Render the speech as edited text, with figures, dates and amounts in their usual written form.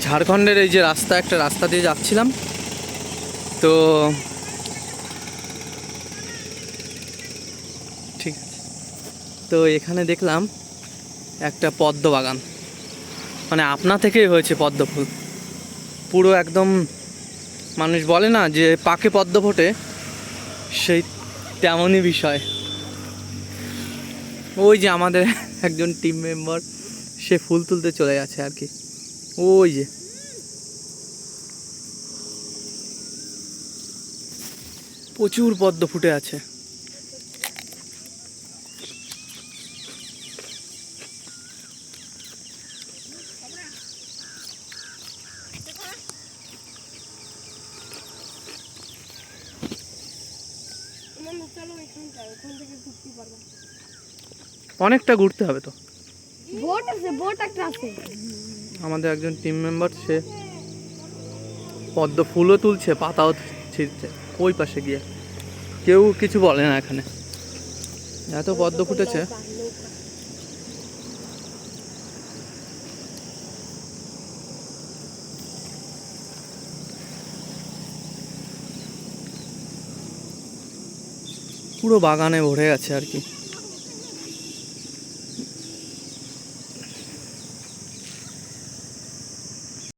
ঝাড়খণ্ডের এই যে রাস্তা, একটা রাস্তা দিয়ে যাচ্ছিলাম, তো ঠিক আছে, তো এখানে দেখলাম একটা পদ্ম বাগান, মানে আপনা থেকেই হয়েছে পদ্ম ফুল পুরো একদম। মানুষ বলে না যে পাকে পদ্ম ফোটে, সেই তেমনই বিষয়। ওই যে আমাদের একজন টিম মেম্বার, সে ফুল তুলতে চলে গেছে আর কি। ওই যে প্রচুর পদ্ম ফুটে আছে। অনেকটা ঘুরতে হবে তো। আমাদের একজন টিম মেম্বার, সে পদ্ম ফুলও তুলছে, পাতাও ছিঁড়ছে ওই পাশে গিয়ে। কেউ কিছু বলে না, এখানে এত পদ্ম ফুটেছে। পুরো বাগানে ভরে গেছে আর কি।